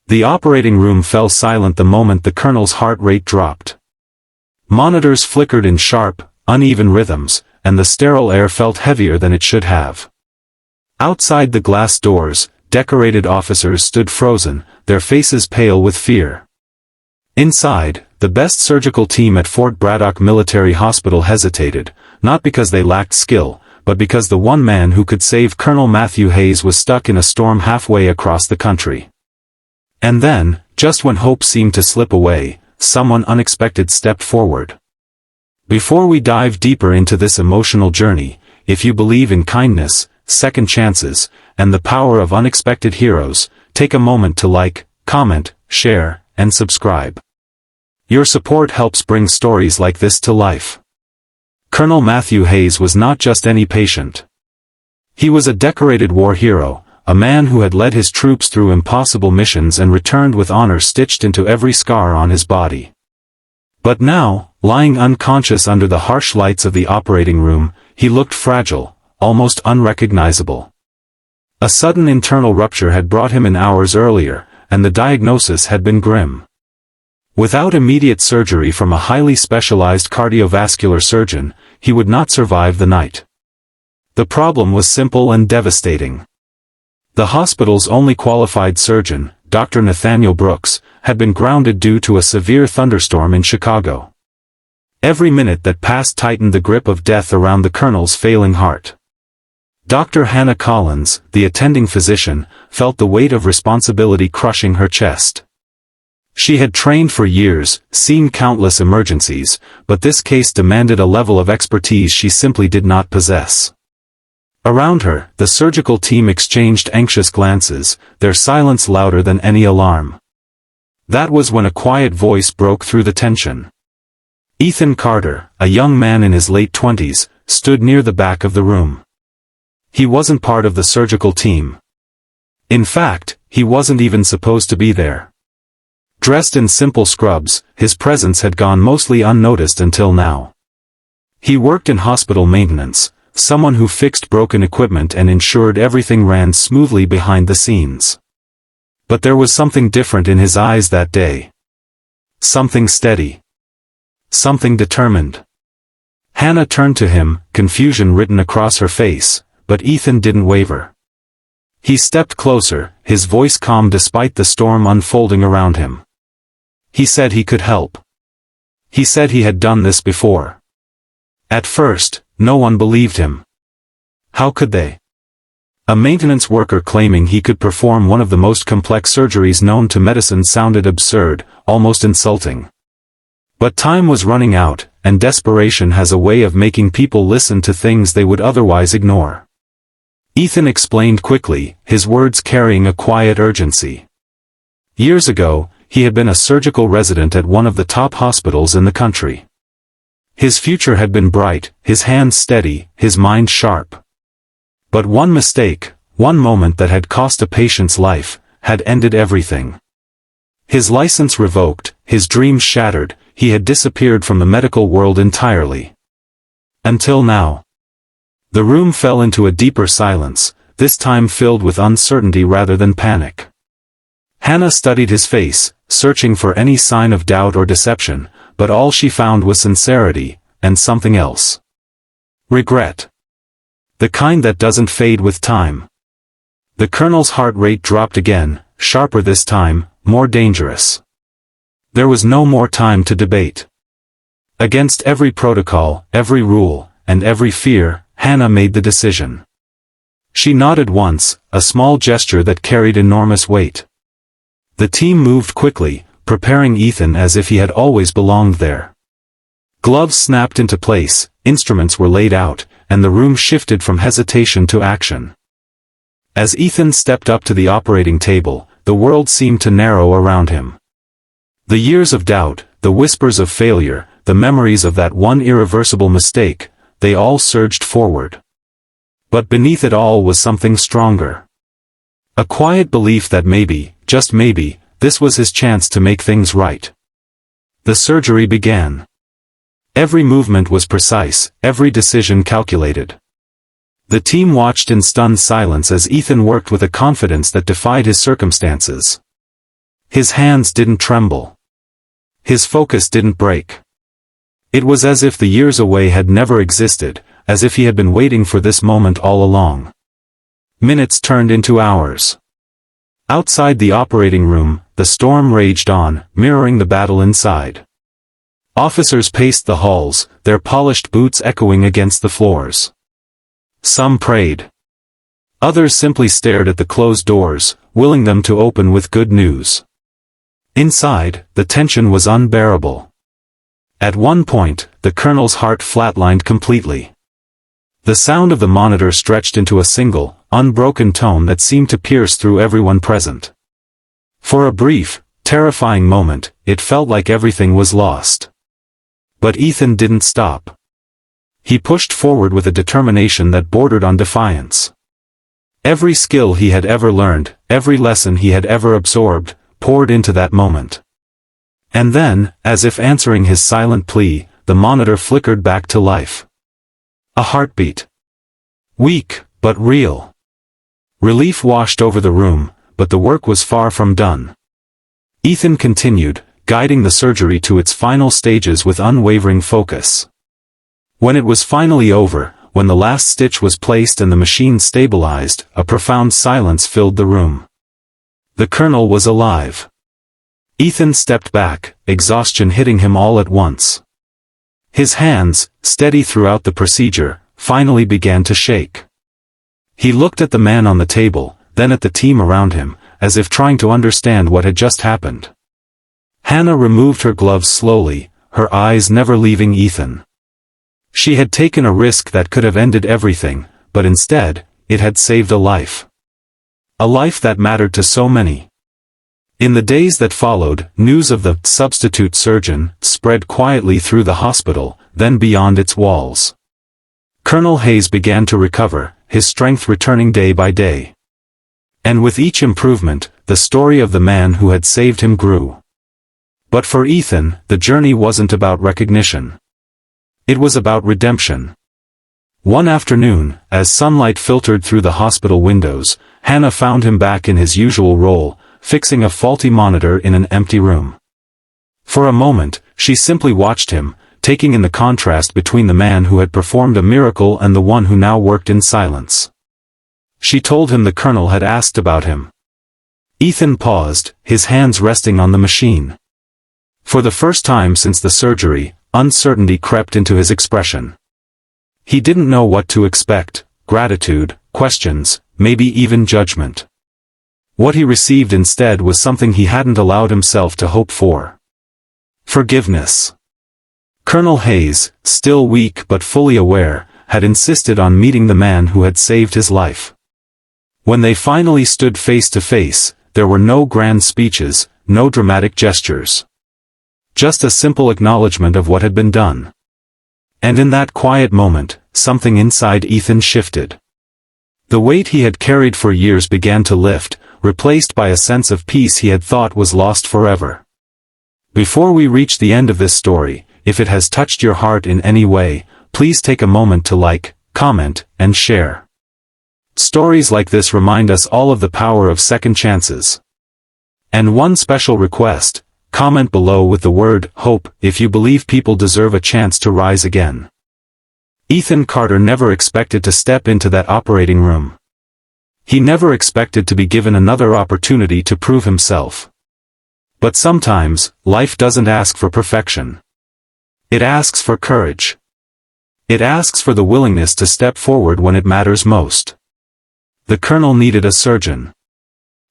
The operating room fell silent the moment the colonel's heart rate dropped. Monitors flickered in sharp, uneven rhythms, and the sterile air felt heavier than it should have. Outside the glass doors, decorated officers stood frozen, their faces pale with fear. Inside, the best surgical team at Fort Braddock Military Hospital hesitated, not because they lacked skill, but because the one man who could save Colonel Matthew Hayes was stuck in a storm halfway across the country. And then, just when hope seemed to slip away, someone unexpected stepped forward. Before we dive deeper into this emotional journey, if you believe in kindness, second chances, and the power of unexpected heroes, take a moment to like, comment, share, and subscribe. Your support helps bring stories like this to life. Colonel Matthew Hayes was not just any patient. He was a decorated war hero, a man who had led his troops through impossible missions and returned with honor stitched into every scar on his body. But now, lying unconscious under the harsh lights of the operating room, he looked fragile, almost unrecognizable. A sudden internal rupture had brought him in hours earlier, and the diagnosis had been grim. Without immediate surgery from a highly specialized cardiovascular surgeon, he would not survive the night. The problem was simple and devastating. The hospital's only qualified surgeon, Dr. Nathaniel Brooks, had been grounded due to a severe thunderstorm in Chicago. Every minute that passed tightened the grip of death around the colonel's failing heart. Dr. Hannah Collins, the attending physician, felt the weight of responsibility crushing her chest. She had trained for years, seen countless emergencies, but this case demanded a level of expertise she simply did not possess. Around her, the surgical team exchanged anxious glances, their silence louder than any alarm. That was when a quiet voice broke through the tension. Ethan Carter, a young man in his late 20s, stood near the back of the room. He wasn't part of the surgical team. In fact, he wasn't even supposed to be there. Dressed in simple scrubs, his presence had gone mostly unnoticed until now. He worked in hospital maintenance, someone who fixed broken equipment and ensured everything ran smoothly behind the scenes. But there was something different in his eyes that day. Something steady. Something determined. Hannah turned to him, confusion written across her face, but Ethan didn't waver. He stepped closer, his voice calm despite the storm unfolding around him. He said he could help. He said he had done this before. At first, no one believed him. How could they? A maintenance worker claiming he could perform one of the most complex surgeries known to medicine sounded absurd, almost insulting. But time was running out, and desperation has a way of making people listen to things they would otherwise ignore. Ethan explained quickly, his words carrying a quiet urgency. Years ago, he had been a surgical resident at one of the top hospitals in the country. His future had been bright, his hands steady, his mind sharp. But one mistake, one moment that had cost a patient's life, had ended everything. His license revoked, his dreams shattered, he had disappeared from the medical world entirely. Until now. The room fell into a deeper silence, this time filled with uncertainty rather than panic. Hannah studied his face, searching for any sign of doubt or deception, but all she found was sincerity, and something else. Regret. The kind that doesn't fade with time. The colonel's heart rate dropped again, sharper this time, more dangerous. There was no more time to debate. Against every protocol, every rule, and every fear, Hannah made the decision. She nodded once, a small gesture that carried enormous weight. The team moved quickly, preparing Ethan as if he had always belonged there. Gloves snapped into place, instruments were laid out, and the room shifted from hesitation to action. As Ethan stepped up to the operating table, the world seemed to narrow around him. The years of doubt, the whispers of failure, the memories of that one irreversible mistake, they all surged forward. But beneath it all was something stronger. A quiet belief that maybe, just maybe, this was his chance to make things right. The surgery began. Every movement was precise, every decision calculated. The team watched in stunned silence as Ethan worked with a confidence that defied his circumstances. His hands didn't tremble. His focus didn't break. It was as if the years away had never existed, as if he had been waiting for this moment all along. Minutes turned into hours. Outside the operating room, the storm raged on, mirroring the battle inside. Officers paced the halls, their polished boots echoing against the floors. Some prayed. Others simply stared at the closed doors, willing them to open with good news. Inside, the tension was unbearable. At one point, the colonel's heart flatlined completely. The sound of the monitor stretched into a single, unbroken tone that seemed to pierce through everyone present. For a brief, terrifying moment, it felt like everything was lost. But Ethan didn't stop. He pushed forward with a determination that bordered on defiance. Every skill he had ever learned, every lesson he had ever absorbed, poured into that moment. And then, as if answering his silent plea, the monitor flickered back to life. A heartbeat. Weak, but real. Relief washed over the room, but the work was far from done. Ethan continued, guiding the surgery to its final stages with unwavering focus. When it was finally over, when the last stitch was placed and the machine stabilized, a profound silence filled the room. The colonel was alive. Ethan stepped back, exhaustion hitting him all at once. His hands, steady throughout the procedure, finally began to shake. He looked at the man on the table, then at the team around him, as if trying to understand what had just happened. Hannah removed her gloves slowly, her eyes never leaving Ethan. She had taken a risk that could have ended everything, but instead, it had saved a life. A life that mattered to so many. In the days that followed, news of the substitute surgeon spread quietly through the hospital, then beyond its walls. Colonel Hayes began to recover, his strength returning day by day. And with each improvement, the story of the man who had saved him grew. But for Ethan, the journey wasn't about recognition. It was about redemption. One afternoon, as sunlight filtered through the hospital windows, Hannah found him back in his usual role, fixing a faulty monitor in an empty room. For a moment, she simply watched him, taking in the contrast between the man who had performed a miracle and the one who now worked in silence. She told him the colonel had asked about him. Ethan paused, his hands resting on the machine. For the first time since the surgery, uncertainty crept into his expression. He didn't know what to expect: gratitude, questions, maybe even judgment. What he received instead was something he hadn't allowed himself to hope for. Forgiveness. Colonel Hayes, still weak but fully aware, had insisted on meeting the man who had saved his life. When they finally stood face to face, there were no grand speeches, no dramatic gestures. Just a simple acknowledgement of what had been done. And in that quiet moment, something inside Ethan shifted. The weight he had carried for years began to lift, replaced by a sense of peace he had thought was lost forever. Before we reach the end of this story, if it has touched your heart in any way, please take a moment to like, comment, and share. Stories like this remind us all of the power of second chances. And one special request: comment below with the word hope if you believe people deserve a chance to rise again. Ethan Carter never expected to step into that operating room. He never expected to be given another opportunity to prove himself. But sometimes, life doesn't ask for perfection. It asks for courage. It asks for the willingness to step forward when it matters most. The colonel needed a surgeon.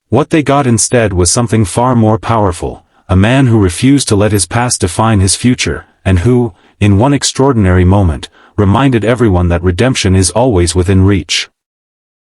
What they got instead was something far more powerful: a man who refused to let his past define his future, and who, in one extraordinary moment, reminded everyone that redemption is always within reach.